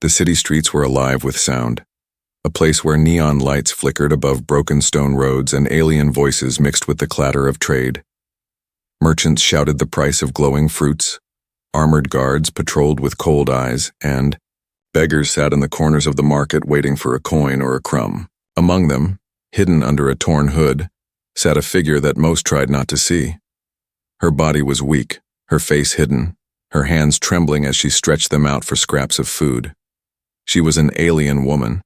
The city streets were alive with sound, a place where neon lights flickered above broken stone roads and alien voices mixed with the clatter of trade. Merchants shouted the price of glowing fruits, armored guards patrolled with cold eyes, and beggars sat in the corners of the market waiting for a coin or a crumb. Among them, hidden under a torn hood, sat a figure that most tried not to see. Her body was weak, her face hidden, her hands trembling as she stretched them out for scraps of food. She was an alien woman,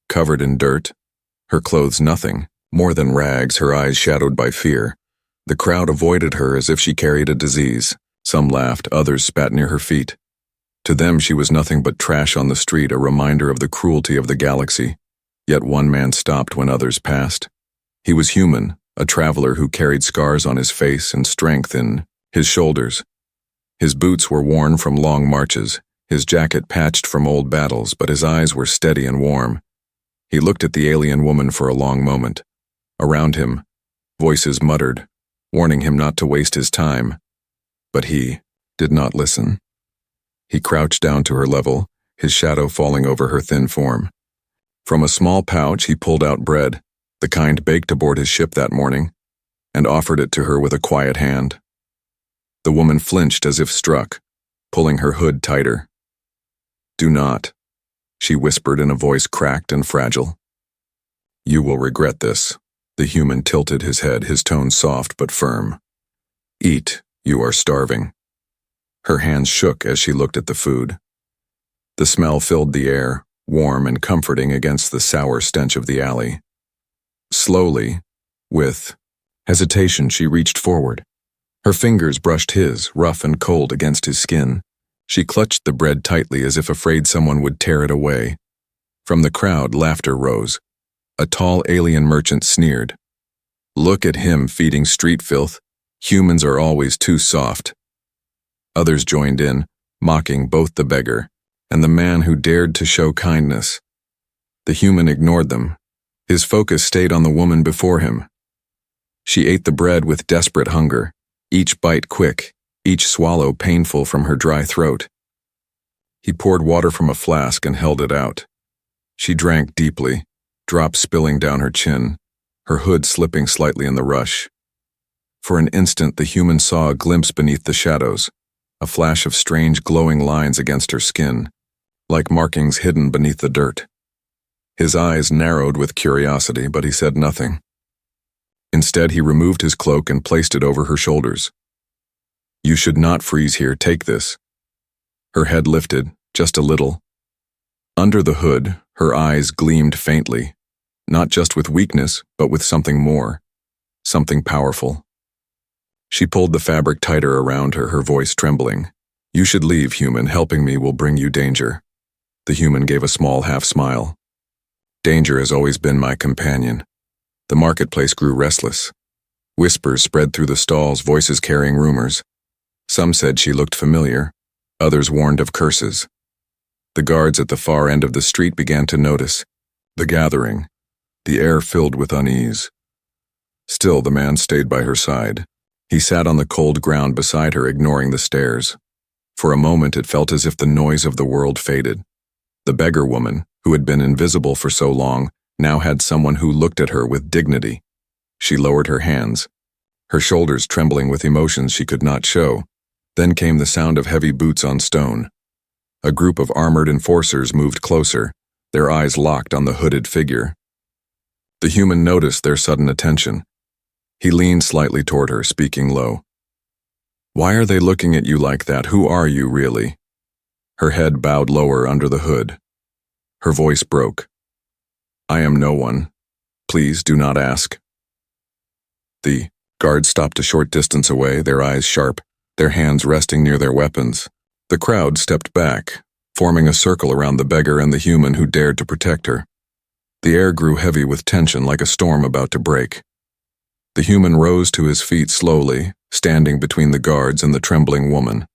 covered in dirt, her clothes nothing, more than rags, her eyes shadowed by fear. The crowd avoided her as if she carried a disease. Some laughed, others spat near her feet. To them she was nothing but trash on the street, a reminder of the cruelty of the galaxy. Yet one man stopped when others passed. He was human, a traveler who carried scars on his face and strength in his shoulders. His boots were worn from long marches, his jacket patched from old battles, but his eyes were steady and warm. He looked at the alien woman for a long moment. Around him, voices muttered, warning him not to waste his time. But he did not listen. He crouched down to her level, his shadow falling over her thin form. From a small pouch he pulled out bread, the kind baked aboard his ship that morning, and offered it to her with a quiet hand. The woman flinched as if struck, pulling her hood tighter. "Do not," she whispered in a voice cracked and fragile. "You will regret this." The human tilted his head, his tone soft but firm. "Eat, you are starving." Her hands shook as she looked at the food. The smell filled the air, warm and comforting against the sour stench of the alley. Slowly, with hesitation, she reached forward. Her fingers brushed his, rough and cold, against his skin. She clutched the bread tightly as if afraid someone would tear it away. From the crowd, laughter rose. A tall alien merchant sneered. "Look at him feeding street filth. Humans are always too soft." Others joined in, mocking both the beggar and the man who dared to show kindness. The human ignored them. His focus stayed on the woman before him. She ate the bread with desperate hunger, each bite quick, each swallow painful from her dry throat. He poured water from a flask and held it out. She drank deeply, drops spilling down her chin, her hood slipping slightly in the rush. For an instant the human saw a glimpse beneath the shadows, a flash of strange glowing lines against her skin, like markings hidden beneath the dirt. His eyes narrowed with curiosity, but he said nothing. Instead, he removed his cloak and placed it over her shoulders. "You should not freeze here, take this." Her head lifted, just a little. Under the hood, her eyes gleamed faintly, not just with weakness, but with something more, something powerful. She pulled the fabric tighter around her, her voice trembling. "You should leave, human. Helping me will bring you danger." The human gave a small half-smile. "Danger has always been my companion." The marketplace grew restless. Whispers spread through the stalls, voices carrying rumors. Some said she looked familiar, others warned of curses. The guards at the far end of the street began to notice the gathering, the air filled with unease. Still, the man stayed by her side. He sat on the cold ground beside her, ignoring the stares. For a moment it felt as if the noise of the world faded. The beggar woman, who had been invisible for so long, now had someone who looked at her with dignity. She lowered her hands, her shoulders trembling with emotions she could not show. Then came the sound of heavy boots on stone. A group of armored enforcers moved closer, their eyes locked on the hooded figure. The human noticed their sudden attention. He leaned slightly toward her, speaking low. "Why are they looking at you like that? Who are you, really?" Her head bowed lower under the hood. Her voice broke. "I am no one. Please do not ask." The guards stopped a short distance away, their eyes sharp, their hands resting near their weapons. The crowd stepped back, forming a circle around the beggar and the human who dared to protect her. The air grew heavy with tension, like a storm about to break. The human rose to his feet slowly, standing between the guards and the trembling woman.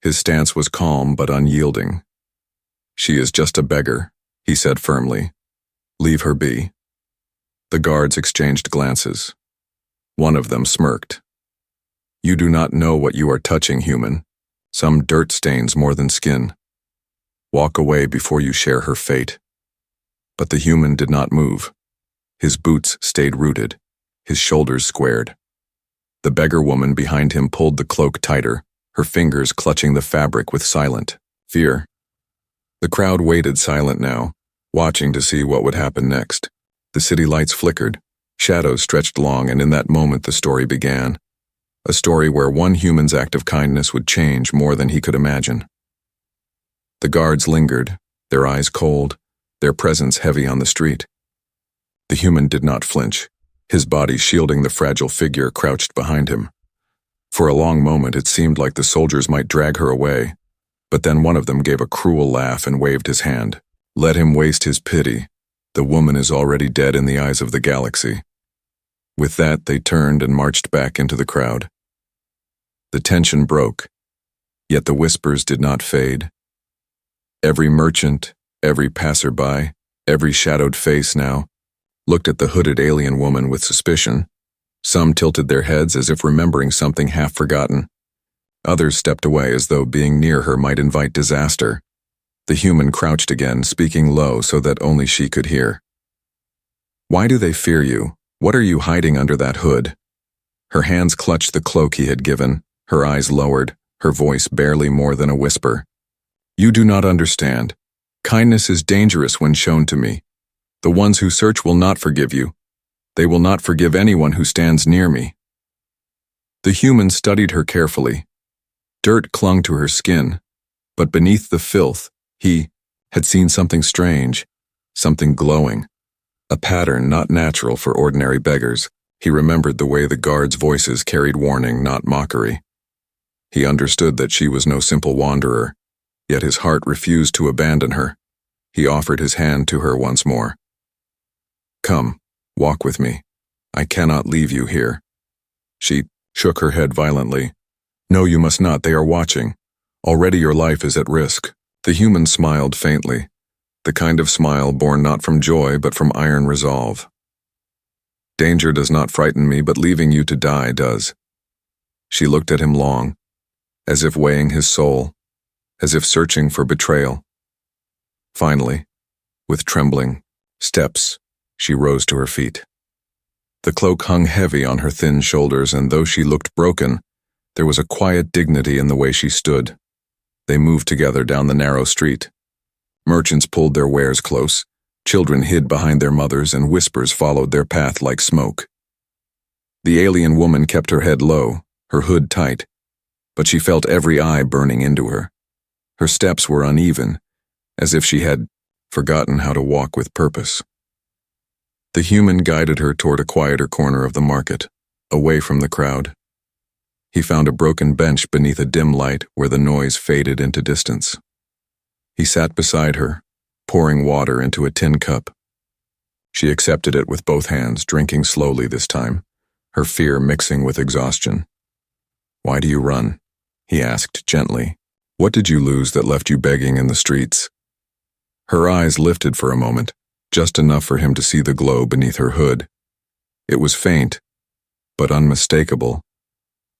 His stance was calm but unyielding. "She is just a beggar," he said firmly. "Leave her be." The guards exchanged glances. One of them smirked. "You do not know what you are touching, human. Some dirt stains more than skin." Walk away before you share her fate. But the human did not move. His boots stayed rooted, his shoulders squared. The beggar woman behind him pulled the cloak tighter, her fingers clutching the fabric with silent fear. The crowd waited silent now, watching to see what would happen next. The city lights flickered, shadows stretched long, and in that moment the story began. A story where one human's act of kindness would change more than he could imagine. The guards lingered, their eyes cold, their presence heavy on the street. The human did not flinch, his body shielding the fragile figure crouched behind him. For a long moment it seemed like the soldiers might drag her away, but then one of them gave a cruel laugh and waved his hand. Let him waste his pity. The woman is already dead in the eyes of the galaxy. With that, they turned and marched back into the crowd. The tension broke, yet the whispers did not fade. Every merchant, every passerby, every shadowed face now looked at the hooded alien woman with suspicion. Some tilted their heads as if remembering something half forgotten. Others stepped away as though being near her might invite disaster. The human crouched again, speaking low so that only she could hear. "Why do they fear you? What are you hiding under that hood?" Her hands clutched the cloak he had given, her eyes lowered, her voice barely more than a whisper. "You do not understand. Kindness is dangerous when shown to me. The ones who search will not forgive you. They will not forgive anyone who stands near me." The human studied her carefully. Dirt clung to her skin, but beneath the filth, he had seen something strange, something glowing, a pattern not natural for ordinary beggars. He remembered the way the guards' voices carried warning, not mockery. He understood that she was no simple wanderer, yet his heart refused to abandon her. He offered his hand to her once more. "Come, walk with me. I cannot leave you here." She shook her head violently. "No, you must not. They are watching. Already your life is at risk." The human smiled faintly, the kind of smile born not from joy but from iron resolve. "Danger does not frighten me, but leaving you to die does." She looked at him long, as if weighing his soul, as if searching for betrayal. Finally, with trembling steps, she rose to her feet. The cloak hung heavy on her thin shoulders, and though she looked broken, there was a quiet dignity in the way she stood. They moved together down the narrow street. Merchants pulled their wares close, children hid behind their mothers, and whispers followed their path like smoke. The alien woman kept her head low, her hood tight, but she felt every eye burning into her. Her steps were uneven, as if she had forgotten how to walk with purpose. The human guided her toward a quieter corner of the market, away from the crowd. He found a broken bench beneath a dim light where the noise faded into distance. He sat beside her, pouring water into a tin cup. She accepted it with both hands, drinking slowly this time, her fear mixing with exhaustion. "Why do you run?" he asked gently. "What did you lose that left you begging in the streets?" Her eyes lifted for a moment, just enough for him to see the glow beneath her hood. It was faint, but unmistakable.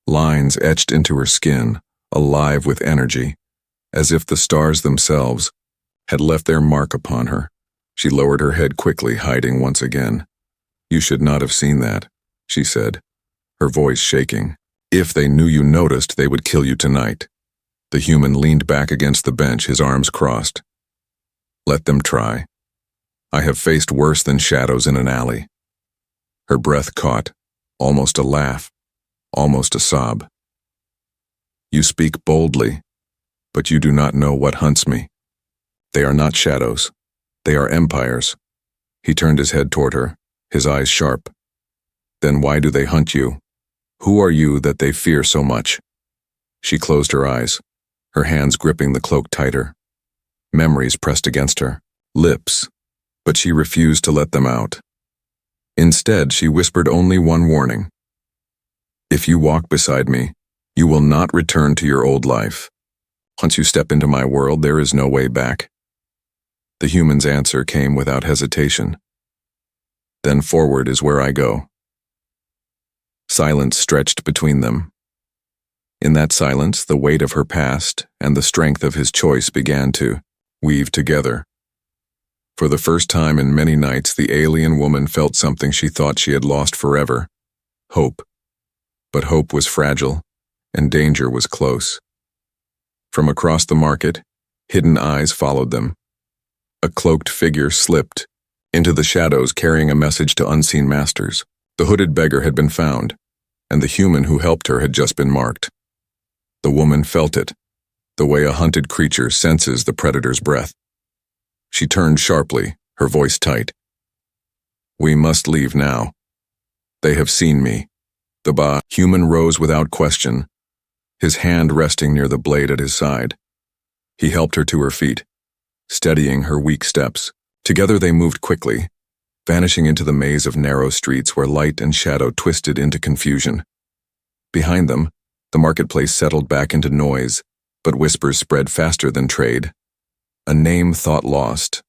Lines etched into her skin, alive with energy, as if the stars themselves had left their mark upon her. She lowered her head quickly, hiding once again. "You should not have seen that," she said, her voice shaking. "If they knew you noticed, they would kill you tonight." The human leaned back against the bench, his arms crossed. "Let them try. I have faced worse than shadows in an alley." Her breath caught, almost a laugh, almost a sob. "You speak boldly, but you do not know what hunts me. They are not shadows. They are empires." He turned his head toward her, his eyes sharp. "Then why do they hunt you? Who are you that they fear so much?" She closed her eyes, her hands gripping the cloak tighter. Memories pressed against her lips, but she refused to let them out. Instead, she whispered only one warning. "If you walk beside me, you will not return to your old life. Once you step into my world, there is no way back." The human's answer came without hesitation. "Then forward is where I go." Silence stretched between them. In that silence, the weight of her past and the strength of his choice began to weave together. For the first time in many nights, the alien woman felt something she thought she had lost forever: hope. But hope was fragile, and danger was close. From across the market, hidden eyes followed them. A cloaked figure slipped into the shadows, carrying a message to unseen masters. The hooded beggar had been found, and the human who helped her had just been marked. The woman felt it, the way a hunted creature senses the predator's breath. She turned sharply, her voice tight. "We must leave now. They have seen me." The human rose without question, his hand resting near the blade at his side. He helped her to her feet, steadying her weak steps. Together they moved quickly, vanishing into the maze of narrow streets where light and shadow twisted into confusion. Behind them, the marketplace settled back into noise, but whispers spread faster than trade. A name thought lost,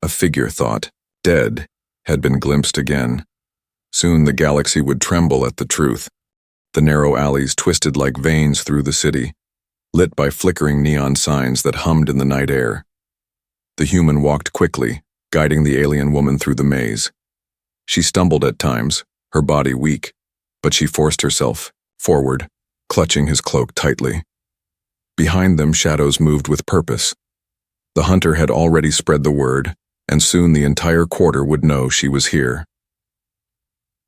a figure thought dead, had been glimpsed again. Soon the galaxy would tremble at the truth. The narrow alleys twisted like veins through the city, lit by flickering neon signs that hummed in the night air. The human walked quickly, guiding the alien woman through the maze. She stumbled at times, her body weak, but she forced herself forward, clutching his cloak tightly. Behind them, shadows moved with purpose. The hunter had already spread the word, and soon the entire quarter would know she was here.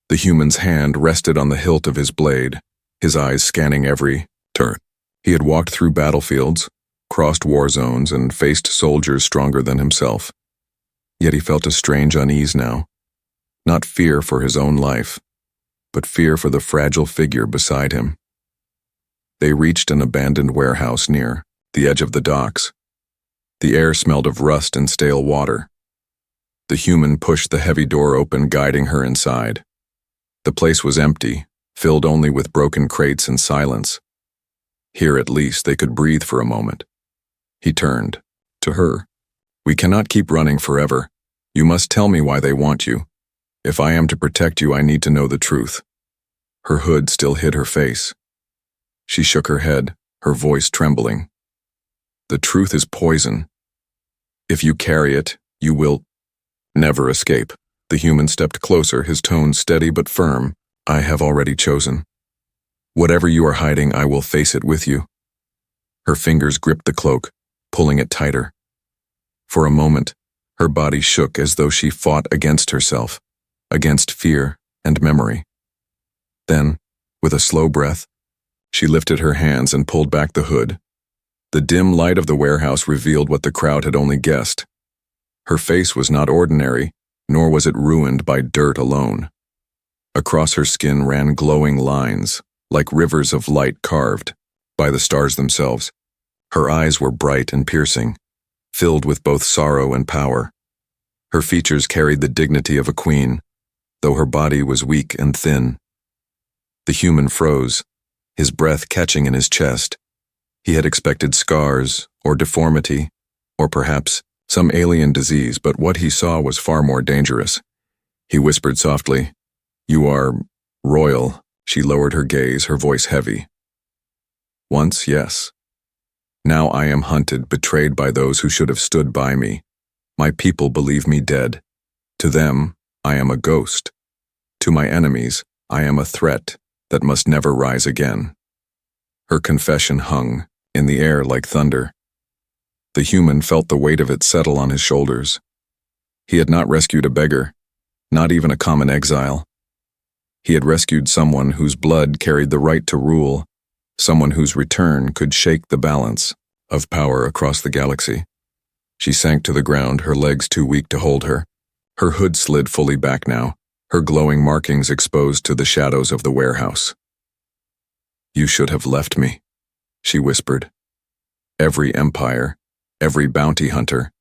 The human's hand rested on the hilt of his blade, his eyes scanning every turn. He had walked through battlefields, crossed war zones, and faced soldiers stronger than himself. Yet he felt a strange unease now. Not fear for his own life, but fear for the fragile figure beside him. They reached an abandoned warehouse near the edge of the docks. The air smelled of rust and stale water. The human pushed the heavy door open, guiding her inside. The place was empty, filled only with broken crates and silence. Here at least they could breathe for a moment. He turned to her. "We cannot keep running forever. You must tell me why they want you. If I am to protect you, I need to know the truth." Her hood still hid her face. She shook her head, her voice trembling. "The truth is poison. If you carry it, you will never escape." The human stepped closer, his tone steady but firm. "I have already chosen. Whatever you are hiding, I will face it with you." Her fingers gripped the cloak, pulling it tighter. For a moment, her body shook as though she fought against herself, against fear and memory. Then, with a slow breath, she lifted her hands and pulled back the hood. The dim light of the warehouse revealed what the crowd had only guessed. Her face was not ordinary, nor was it ruined by dirt alone. Across her skin ran glowing lines, like rivers of light carved by the stars themselves. Her eyes were bright and piercing, filled with both sorrow and power. Her features carried the dignity of a queen, though her body was weak and thin. The human froze, his breath catching in his chest. He had expected scars, or deformity, or perhaps some alien disease, but what he saw was far more dangerous. He whispered softly, "You are royal." She lowered her gaze, her voice heavy. "Once, yes. Now I am hunted, betrayed by those who should have stood by me. My people believe me dead. To them, I am a ghost. To my enemies, I am a threat that must never rise again." Her confession hung in the air like thunder. The human felt the weight of it settle on his shoulders. He had not rescued a beggar, not even a common exile. He had rescued someone whose blood carried the right to rule, someone whose return could shake the balance of power across the galaxy. She sank to the ground, her legs too weak to hold her. Her hood slid fully back now, her glowing markings exposed to the shadows of the warehouse. "You should have left me," she whispered. "Every empire, every bounty hunter,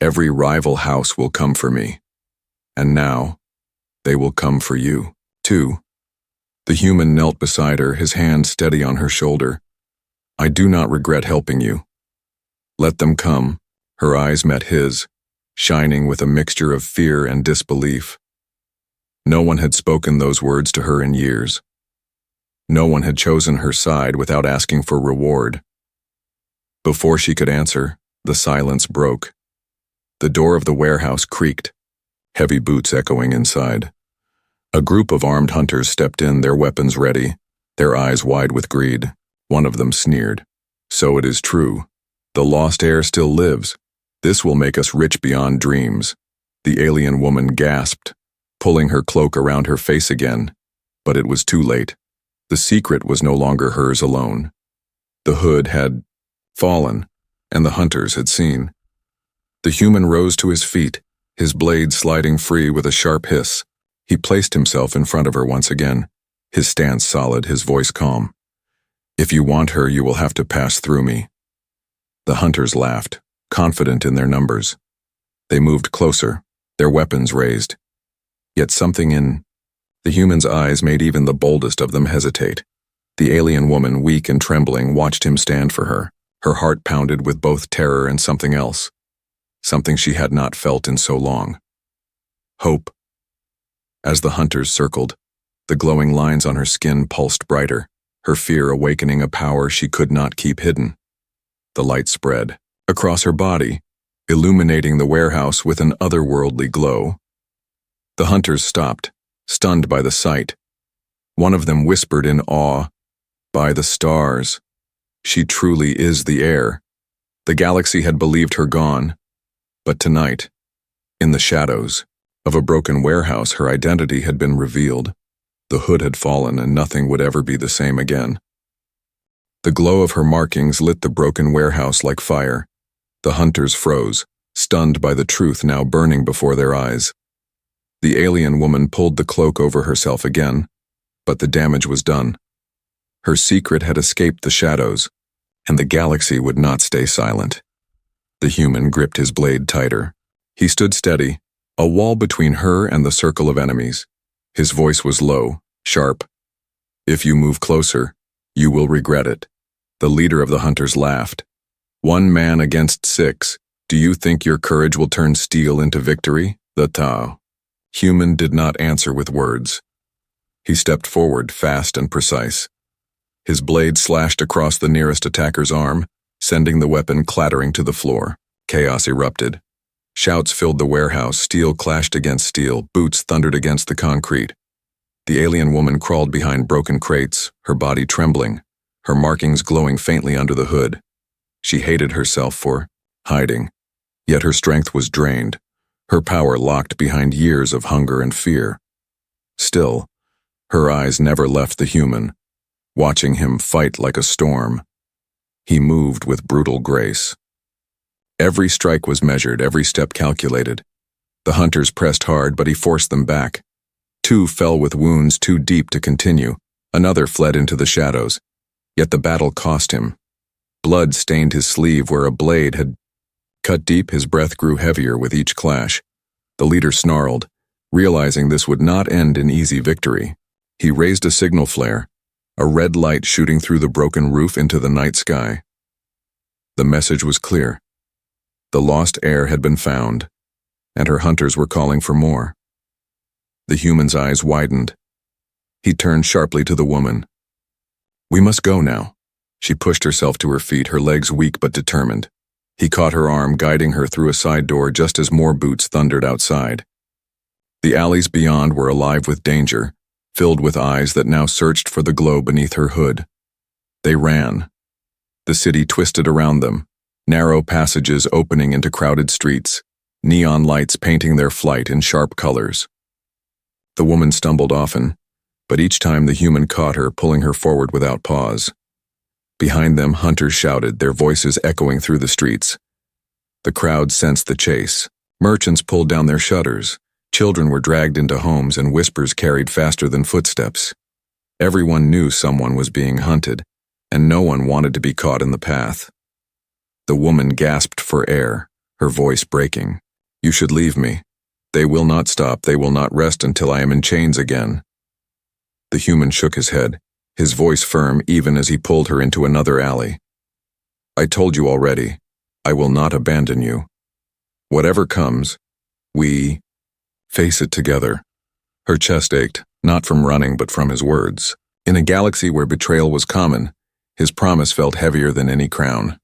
every rival house will come for me. And now, they will come for you, too." The human knelt beside her, his hand steady on her shoulder. "I do not regret helping you. Let them come." Her eyes met his, shining with a mixture of fear and disbelief. No one had spoken those words to her in years. No one had chosen her side without asking for reward. Before she could answer, The silence broke. The door of the warehouse creaked, heavy boots echoing inside. A group of armed hunters stepped in, their weapons ready, their eyes wide with greed. One of them sneered. "So it is true. The lost heir still lives. This will make us rich beyond dreams." The alien woman gasped, pulling her cloak around her face again. But it was too late. The secret was no longer hers alone. The hood had fallen, and the hunters had seen. The human rose to his feet, his blade sliding free with a sharp hiss. He placed himself in front of her once again, his stance solid, his voice calm. "If you want her, you will have to pass through me." The hunters laughed, confident in their numbers. They moved closer, their weapons raised. Yet something in the human's eyes made even the boldest of them hesitate. The alien woman, weak and trembling, watched him stand for her. Her heart pounded with both terror and something else, something she had not felt in so long. Hope. As the hunters circled, the glowing lines on her skin pulsed brighter, her fear awakening a power she could not keep hidden. The light spread across her body, illuminating the warehouse with an otherworldly glow. The hunters stopped, stunned by the sight. One of them whispered in awe, "By the stars, she truly is the heir." The galaxy had believed her gone, but tonight, in the shadows of a broken warehouse, her identity had been revealed. The hood had fallen and nothing would ever be the same again. The glow of her markings lit the broken warehouse like fire. The hunters froze, stunned by the truth now burning before their eyes. The alien woman pulled the cloak over herself again, but the damage was done. Her secret had escaped the shadows, and the galaxy would not stay silent. The human gripped his blade tighter. He stood steady, a wall between her and the circle of enemies. His voice was low, sharp. "If you move closer, you will regret it." The leader of the hunters laughed. "One man against 6. Do you think your courage will turn steel into victory?" The Tao human did not answer with words. He stepped forward, fast and precise. His blade slashed across the nearest attacker's arm, sending the weapon clattering to the floor. Chaos erupted. Shouts filled the warehouse, steel clashed against steel, boots thundered against the concrete. The alien woman crawled behind broken crates, her body trembling, her markings glowing faintly under the hood. She hated herself for hiding, yet her strength was drained, her power locked behind years of hunger and fear. Still, her eyes never left the human, watching him fight like a storm. He moved with brutal grace. Every strike was measured, every step calculated. The hunters pressed hard, but he forced them back. 2 fell with wounds too deep to continue. Another fled into the shadows. Yet the battle cost him. Blood stained his sleeve where a blade had cut deep. His breath grew heavier with each clash. The leader snarled, realizing this would not end in easy victory. He raised a signal flare, a red light shooting through the broken roof into the night sky. The message was clear. The lost heir had been found, and her hunters were calling for more. The human's eyes widened. He turned sharply to the woman. "We must go now." She pushed herself to her feet, her legs weak but determined. He caught her arm, guiding her through a side door just as more boots thundered outside. The alleys beyond were alive with danger, filled with eyes that now searched for the glow beneath her hood. They ran. The city twisted around them, narrow passages opening into crowded streets, neon lights painting their flight in sharp colors. The woman stumbled often, but each time the human caught her, pulling her forward without pause. Behind them, hunters shouted, their voices echoing through the streets. The crowd sensed the chase. Merchants pulled down their shutters. Children were dragged into homes, and whispers carried faster than footsteps. Everyone knew someone was being hunted, and no one wanted to be caught in the path. The woman gasped for air, her voice breaking. "You should leave me. They will not stop. They will not rest until I am in chains again." The human shook his head, his voice firm even as he pulled her into another alley. "I told you already. I will not abandon you. Whatever comes, we face it together." Her chest ached, not from running but from his words. In a galaxy where betrayal was common, his promise felt heavier than any crown.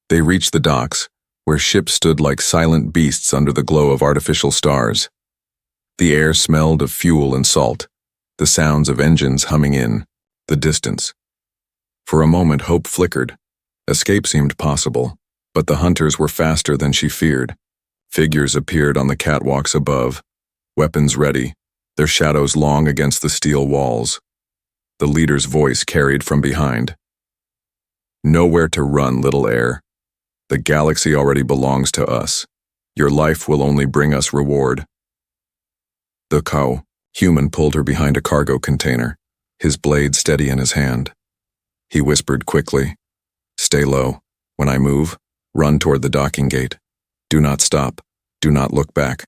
They reached the docks, where ships stood like silent beasts under the glow of artificial stars. The air smelled of fuel and salt, the sounds of engines humming in the distance. For a moment hope flickered. Escape seemed possible, but the hunters were faster than she feared. Figures appeared on the catwalks above, weapons ready, their shadows long against the steel walls. The leader's voice carried from behind. "Nowhere to run, little heir. The galaxy already belongs to us. Your life will only bring us reward." The human pulled her behind a cargo container, his blade steady in his hand. He whispered quickly, "Stay low. When I move, run toward the docking gate. Do not stop. Do not look back."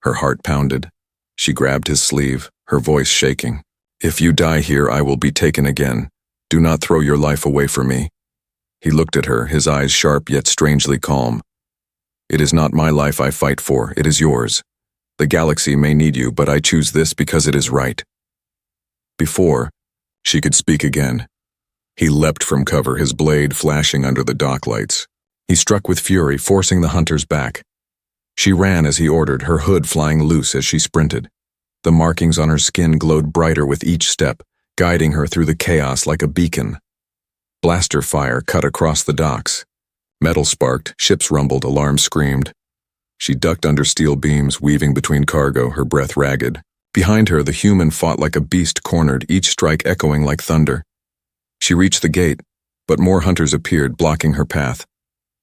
Her heart pounded. She grabbed his sleeve, her voice shaking. "If you die here, I will be taken again. Do not throw your life away for me." He looked at her, his eyes sharp yet strangely calm. "It is not my life I fight for, it is yours. The galaxy may need you, but I choose this because it is right." Before she could speak again, he leapt from cover, his blade flashing under the dock lights. He struck with fury, forcing the hunters back. She ran as he ordered, her hood flying loose as she sprinted. The markings on her skin glowed brighter with each step, guiding her through the chaos like a beacon. Blaster fire cut across the docks. Metal sparked, ships rumbled, alarms screamed. She ducked under steel beams, weaving between cargo, her breath ragged. Behind her, the human fought like a beast cornered, each strike echoing like thunder. She reached the gate, but more hunters appeared, blocking her path.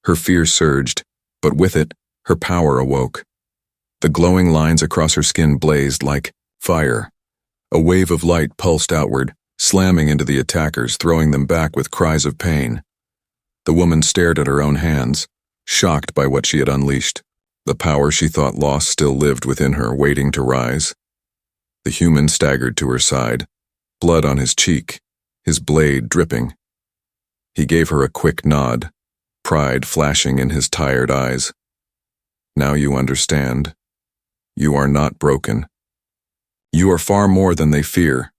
Her fear surged, but with it, her power awoke. The glowing lines across her skin blazed like fire. A wave of light pulsed outward, slamming into the attackers, throwing them back with cries of pain. The woman stared at her own hands, shocked by what she had unleashed. The power she thought lost still lived within her, waiting to rise. The human staggered to her side, blood on his cheek, his blade dripping. He gave her a quick nod, pride flashing in his tired eyes. "Now you understand. You are not broken. You are far more than they fear."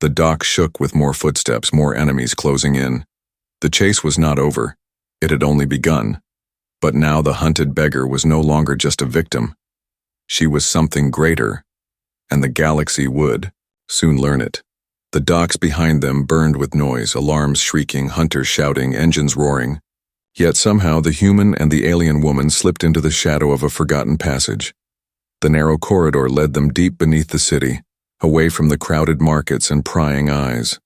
The dock shook with more footsteps, more enemies closing in. The chase was not over. It had only begun. But now the hunted beggar was no longer just a victim. She was something greater, and the galaxy would soon learn it. The docks behind them burned with noise, alarms shrieking, hunters shouting, engines roaring. Yet somehow the human and the alien woman slipped into the shadow of a forgotten passage. The narrow corridor led them deep beneath the city, away from the crowded markets and prying eyes.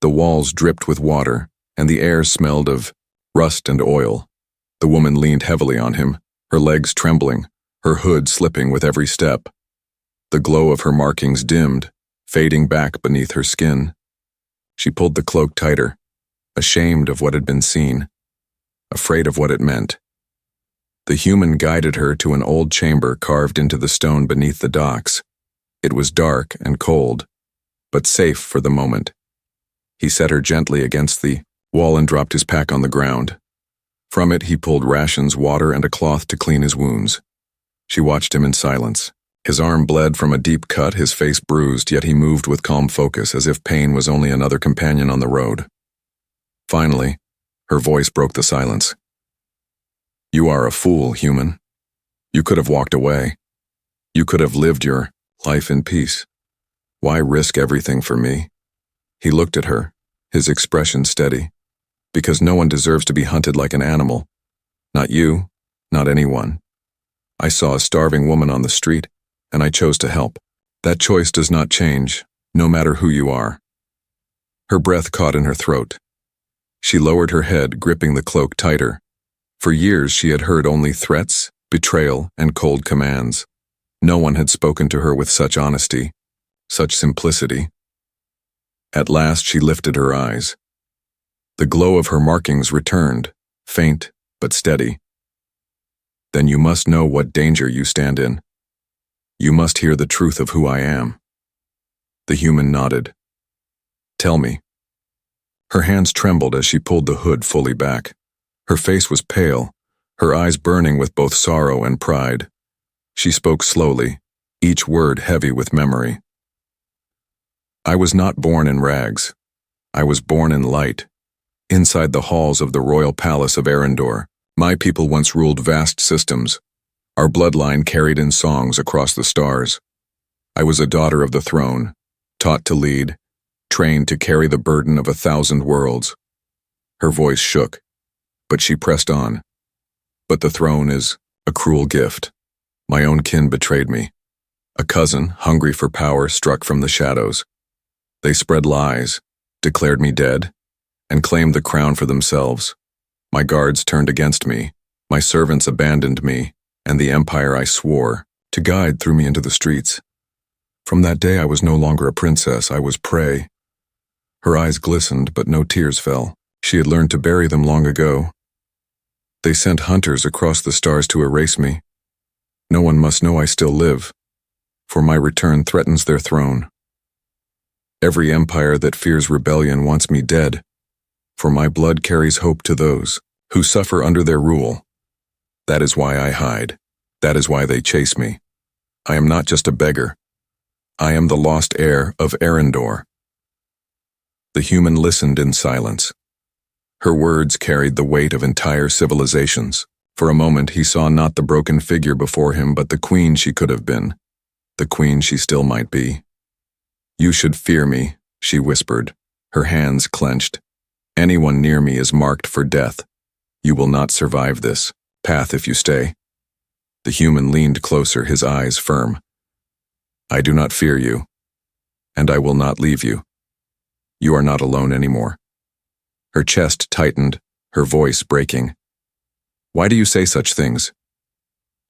The walls dripped with water, and the air smelled of rust and oil. The woman leaned heavily on him, her legs trembling, her hood slipping with every step. The glow of her markings dimmed, fading back beneath her skin. She pulled the cloak tighter, ashamed of what had been seen, afraid of what it meant. The human guided her to an old chamber carved into the stone beneath the docks. It was dark and cold, but safe for the moment. He set her gently against the wall and dropped his pack on the ground. From it he pulled rations, water, and a cloth to clean his wounds. She watched him in silence. His arm bled from a deep cut, his face bruised, yet he moved with calm focus, as if pain was only another companion on the road. Finally, her voice broke the silence. "You are a fool, human. You could have walked away. You could have lived your life in peace. Why risk everything for me?" He looked at her, his expression steady. "Because no one deserves to be hunted like an animal. Not you, not anyone. I saw a starving woman on the street, and I chose to help. That choice does not change, no matter who you are." Her breath caught in her throat. She lowered her head, gripping the cloak tighter. For years she had heard only threats, betrayal, and cold commands. No one had spoken to her with such honesty, such simplicity. At last she lifted her eyes. The glow of her markings returned, faint but steady. "Then you must know what danger you stand in. You must hear the truth of who I am." The human nodded. "Tell me." Her hands trembled as she pulled the hood fully back. Her face was pale, her eyes burning with both sorrow and pride. She spoke slowly, each word heavy with memory. "I was not born in rags. I was born in light, inside the halls of the royal palace of Arendor, My people once ruled vast systems. Our bloodline carried in songs across the stars. I was a daughter of the throne, taught to lead, trained to carry the burden of 1,000 worlds. Her voice shook, but she pressed on. But the throne is a cruel gift. My own kin betrayed me. A cousin, hungry for power, struck from the shadows. They spread lies, declared me dead, and claimed the crown for themselves. My guards turned against me, my servants abandoned me, and the empire I swore to guide threw me into the streets. From that day I was no longer a princess, I was prey. Her eyes glistened, but no tears fell. She had learned to bury them long ago. They sent hunters across the stars to erase me. No one must know I still live, for my return threatens their throne. Every empire that fears rebellion wants me dead, for my blood carries hope to those who suffer under their rule. That is why I hide. That is why they chase me. I am not just a beggar. I am the lost heir of Arendor. The human listened in silence. Her words carried the weight of entire civilizations. For a moment he saw not the broken figure before him, but the queen she could have been, the queen she still might be. You should fear me, she whispered, her hands clenched. Anyone near me is marked for death. You will not survive this path if you stay. The human leaned closer, his eyes firm. I do not fear you, and I will not leave you. You are not alone anymore. Her chest tightened, her voice breaking. Why do you say such things?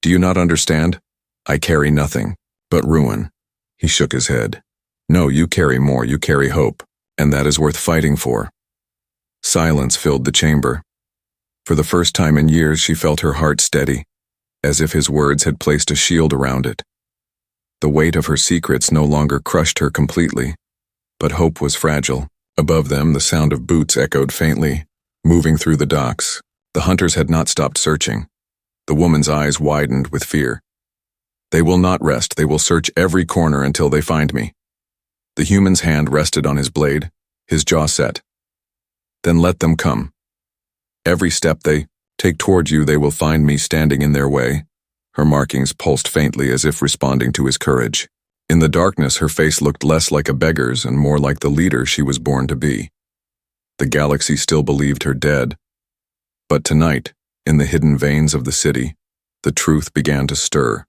Do you not understand? I carry nothing but ruin. He shook his head. No, you carry more, you carry hope, and that is worth fighting for. Silence filled the chamber. For the first time in years she felt her heart steady, as if his words had placed a shield around it. The weight of her secrets no longer crushed her completely, but hope was fragile. Above them the sound of boots echoed faintly, moving through the docks. The hunters had not stopped searching. The woman's eyes widened with fear. They will not rest, they will search every corner until they find me. The human's hand rested on his blade, his jaw set. Then let them come. Every step they take toward you, they will find me standing in their way. Her markings pulsed faintly as if responding to his courage. In the darkness, her face looked less like a beggar's and more like the leader she was born to be. The galaxy still believed her dead. But tonight, in the hidden veins of the city, the truth began to stir.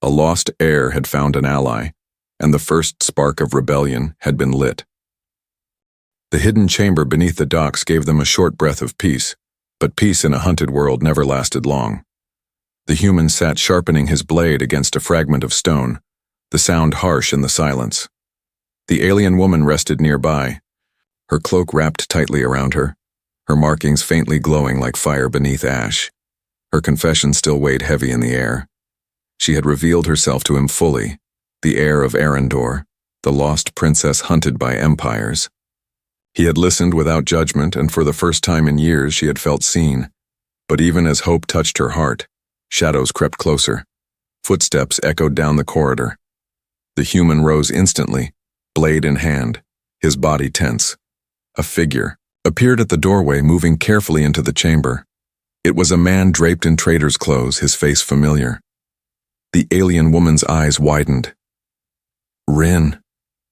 A lost heir had found an ally, and the first spark of rebellion had been lit. The hidden chamber beneath the docks gave them a short breath of peace, but peace in a hunted world never lasted long. The human sat sharpening his blade against a fragment of stone, the sound harsh in the silence. The alien woman rested nearby, her cloak wrapped tightly around her, her markings faintly glowing like fire beneath ash. Her confession still weighed heavy in the air. She had revealed herself to him fully, the heir of Arendor, the lost princess hunted by empires. He had listened without judgment, and for the first time in years she had felt seen. But even as hope touched her heart, shadows crept closer. Footsteps echoed down the corridor. The human rose instantly, blade in hand, his body tense. A figure appeared at the doorway, moving carefully into the chamber. It was a man draped in trader's clothes, his face familiar. The alien woman's eyes widened. "Rin,"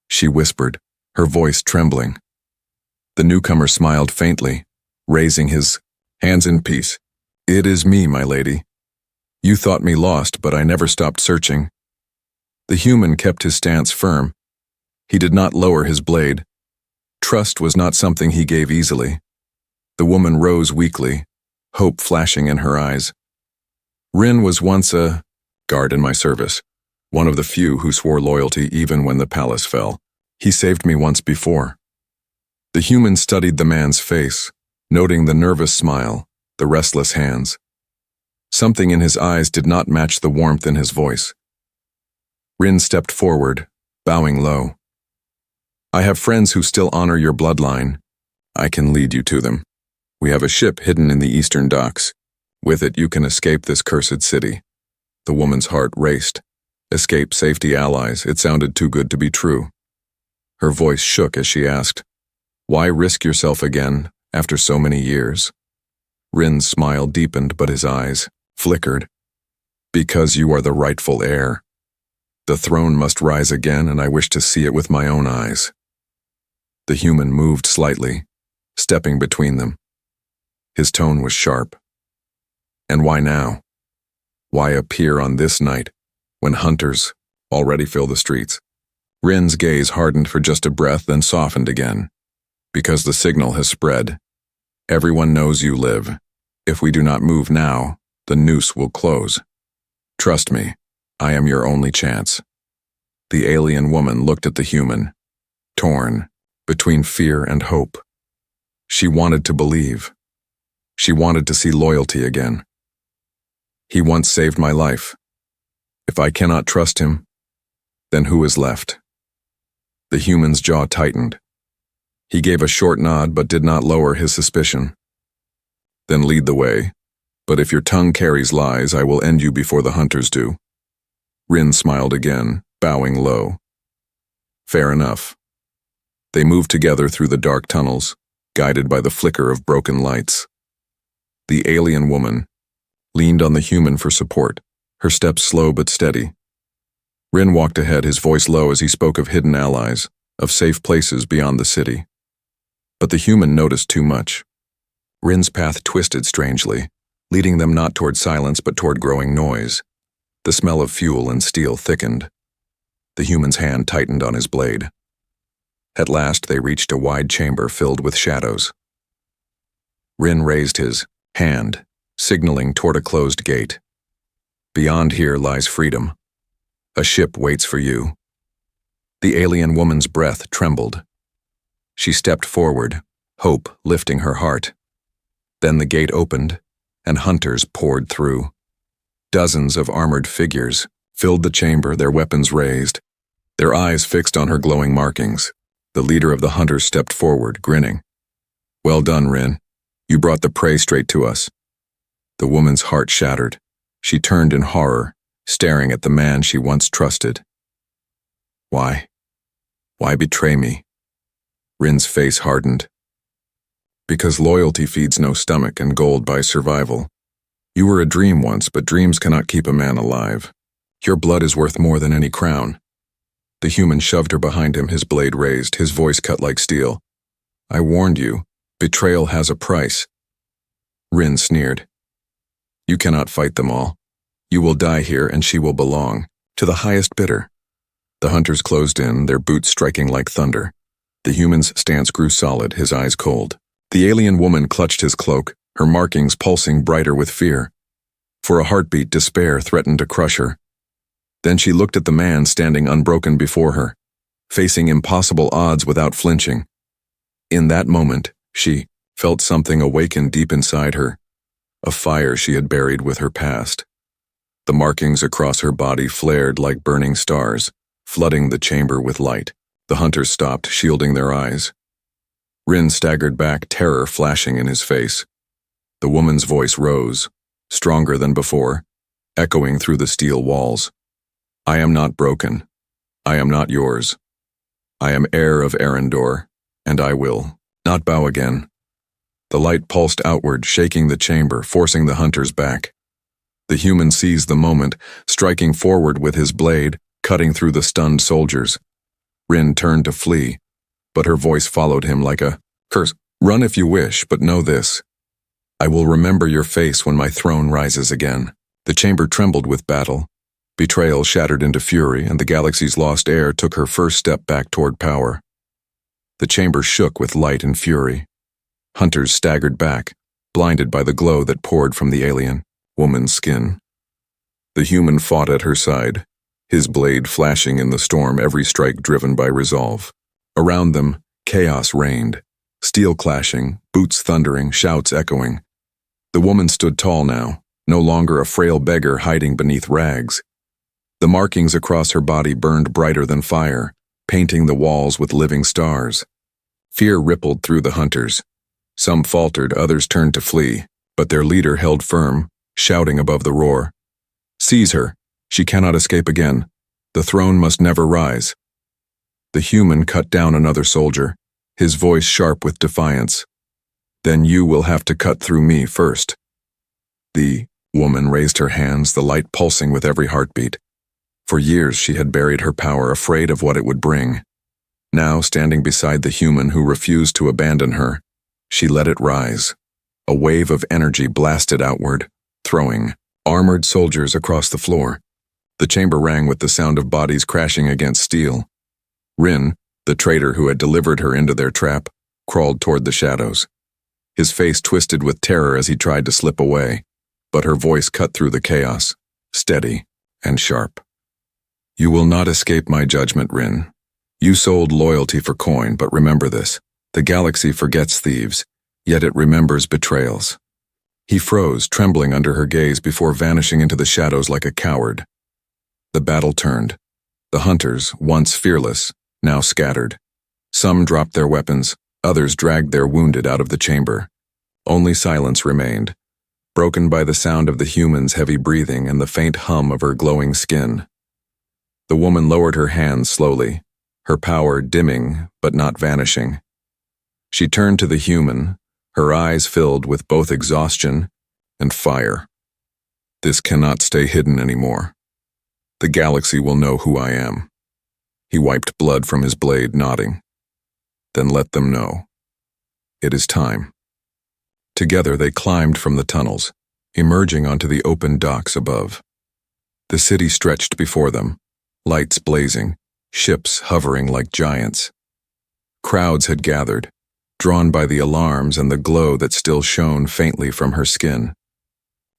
she whispered, her voice trembling. The newcomer smiled faintly, raising his hands in peace. "It is me, my lady. You thought me lost, but I never stopped searching." The human kept his stance firm. He did not lower his blade. Trust was not something he gave easily. The woman rose weakly, hope flashing in her eyes. "Rin was once a guard in my service, one of the few who swore loyalty even when the palace fell. He saved me once before." The human studied the man's face, noting the nervous smile, the restless hands. Something in his eyes did not match the warmth in his voice. Rin stepped forward, bowing low. "I have friends who still honor your bloodline. I can lead you to them. We have a ship hidden in the eastern docks. With it you can escape this cursed city." The woman's heart raced. Escape, safety, allies, it sounded too good to be true. Her voice shook as she asked, "Why risk yourself again after so many years?" Rin's smile deepened, but his eyes flickered. Because you are the rightful heir. The throne must rise again, and I wish to see it with my own eyes. The human moved slightly, stepping between them. His tone was sharp. And why now? Why appear on this night, when hunters already fill the streets? Rin's gaze hardened for just a breath, then softened again. Because the signal has spread. Everyone knows you live. If we do not move now, the noose will close. Trust me, I am your only chance. The alien woman looked at the human, torn between fear and hope. She wanted to believe. She wanted to see loyalty again. He once saved my life. If I cannot trust him, then who is left? The human's jaw tightened. He gave a short nod but did not lower his suspicion. Then lead the way. But if your tongue carries lies, I will end you before the hunters do. Rin smiled again, bowing low. Fair enough. They moved together through the dark tunnels, guided by the flicker of broken lights. The alien woman leaned on the human for support, her steps slow but steady. Rin walked ahead, his voice low as he spoke of hidden allies, of safe places beyond the city. But the human noticed too much. Rin's path twisted strangely, leading them not toward silence but toward growing noise. The smell of fuel and steel thickened. The human's hand tightened on his blade. At last they reached a wide chamber filled with shadows. Rin raised his hand, signaling toward a closed gate. Beyond here lies freedom. A ship waits for you. The alien woman's breath trembled. She stepped forward, hope lifting her heart. Then the gate opened, and hunters poured through. Dozens of armored figures filled the chamber, their weapons raised, their eyes fixed on her glowing markings. The leader of the hunters stepped forward, grinning. Well done, Rin. You brought the prey straight to us. The woman's heart shattered. She turned in horror, staring at the man she once trusted. Why? Why betray me? Rin's face hardened. Because loyalty feeds no stomach and gold buys survival. You were a dream once, but dreams cannot keep a man alive. Your blood is worth more than any crown. The human shoved her behind him, his blade raised, his voice cut like steel. I warned you, betrayal has a price. Rin sneered. You cannot fight them all. You will die here and she will belong to the highest bidder. The hunters closed in, their boots striking like thunder. The human's stance grew solid, his eyes cold. The alien woman clutched his cloak, her markings pulsing brighter with fear. For a heartbeat, despair threatened to crush her. Then she looked at the man standing unbroken before her, facing impossible odds without flinching. In that moment, she felt something awaken deep inside her, a fire she had buried with her past. The markings across her body flared like burning stars, flooding the chamber with light. The hunters stopped, shielding their eyes. Rin staggered back, terror flashing in his face. The woman's voice rose, stronger than before, echoing through the steel walls. I am not broken. I am not yours. I am heir of Arendor, and I will not bow again. The light pulsed outward, shaking the chamber, forcing the hunters back. The human seized the moment, striking forward with his blade, cutting through the stunned soldiers. Rin turned to flee, but her voice followed him like a curse. Run if you wish, but know this. I will remember your face when my throne rises again. The chamber trembled with battle. Betrayal shattered into fury, and the galaxy's lost heir took her first step back toward power. The chamber shook with light and fury. Hunters staggered back, blinded by the glow that poured from the alien woman's skin. The human fought at her side, his blade flashing in the storm, every strike driven by resolve. Around them, chaos reigned, steel clashing, boots thundering, shouts echoing. The woman stood tall now, no longer a frail beggar hiding beneath rags. The markings across her body burned brighter than fire, painting the walls with living stars. Fear rippled through the hunters. Some faltered, others turned to flee, but their leader held firm, shouting above the roar. Seize her. She cannot escape again. The throne must never rise. The human cut down another soldier, his voice sharp with defiance. Then you will have to cut through me first. The woman raised her hands, the light pulsing with every heartbeat. For years she had buried her power, afraid of what it would bring. Now, standing beside the human who refused to abandon her, she let it rise. A wave of energy blasted outward, throwing armored soldiers across the floor. The chamber rang with the sound of bodies crashing against steel. Rin, the traitor who had delivered her into their trap, crawled toward the shadows. His face twisted with terror as he tried to slip away, but her voice cut through the chaos, steady and sharp. You will not escape my judgment, Rin. You sold loyalty for coin, but remember this. The galaxy forgets thieves, yet it remembers betrayals. He froze, trembling under her gaze before vanishing into the shadows like a coward. The battle turned. The hunters, once fearless, now scattered. Some dropped their weapons, others dragged their wounded out of the chamber. Only silence remained, broken by the sound of the human's heavy breathing and the faint hum of her glowing skin. The woman lowered her hands slowly, her power dimming but not vanishing. She turned to the human, her eyes filled with both exhaustion and fire. This cannot stay hidden anymore. The galaxy will know who I am. He wiped blood from his blade, nodding. Then let them know. It is time. Together they climbed from the tunnels, emerging onto the open docks above. The city stretched before them, lights blazing, ships hovering like giants. Crowds had gathered, drawn by the alarms and the glow that still shone faintly from her skin.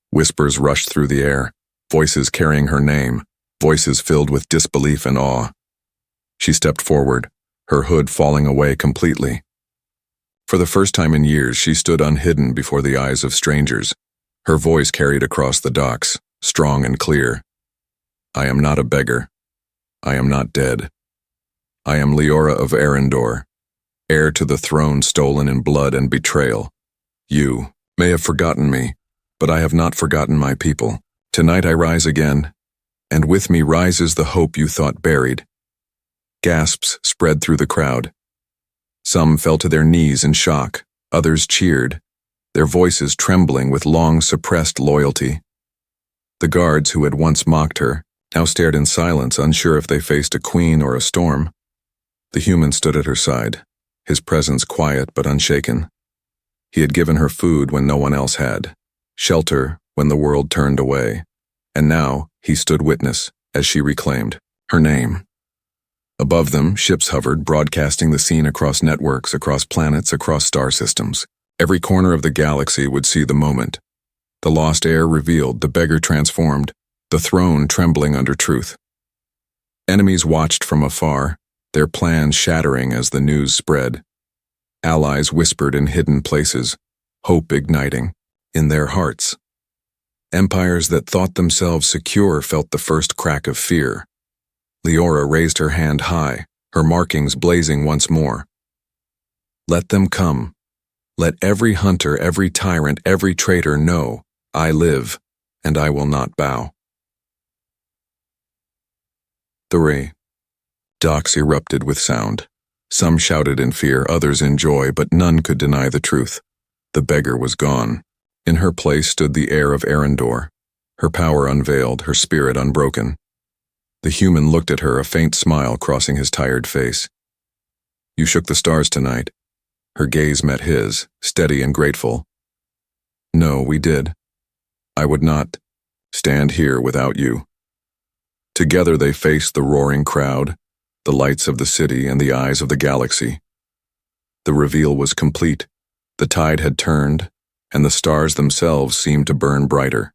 Whispers rushed through the air, voices carrying her name, voices filled with disbelief and awe. She stepped forward, her hood falling away completely. For the first time in years, she stood unhidden before the eyes of strangers. Her voice carried across the docks, strong and clear. I am not a beggar. I am not dead. I am Leora of Arendor, heir to the throne stolen in blood and betrayal. You may have forgotten me, but I have not forgotten my people. Tonight I rise again, and with me rises the hope you thought buried. Gasps spread through the crowd. Some fell to their knees in shock, others cheered, their voices trembling with long-suppressed loyalty. The guards who had once mocked her now stared in silence, unsure if they faced a queen or a storm. The human stood at her side, his presence quiet but unshaken. He had given her food when no one else had, shelter when the world turned away, and now he stood witness as she reclaimed her name. Above them, ships hovered, broadcasting the scene across networks, across planets, across star systems. Every corner of the galaxy would see the moment. The lost heir revealed, the beggar transformed, the throne trembling under truth. Enemies watched from afar, their plans shattering as the news spread. Allies whispered in hidden places, hope igniting in their hearts. Empires that thought themselves secure felt the first crack of fear. Leora raised her hand high, her markings blazing once more. Let them come. Let every hunter, every tyrant, every traitor know, I live, and I will not bow. 3. Docks erupted with sound. Some shouted in fear, others in joy, but none could deny the truth. The beggar was gone. In her place stood the heir of Arendor, her power unveiled, her spirit unbroken. The human looked at her, a faint smile crossing his tired face. You shook the stars tonight. Her gaze met his, steady and grateful. No, we did. I would not stand here without you. Together they faced the roaring crowd, the lights of the city and the eyes of the galaxy. The reveal was complete. The tide had turned, and the stars themselves seemed to burn brighter.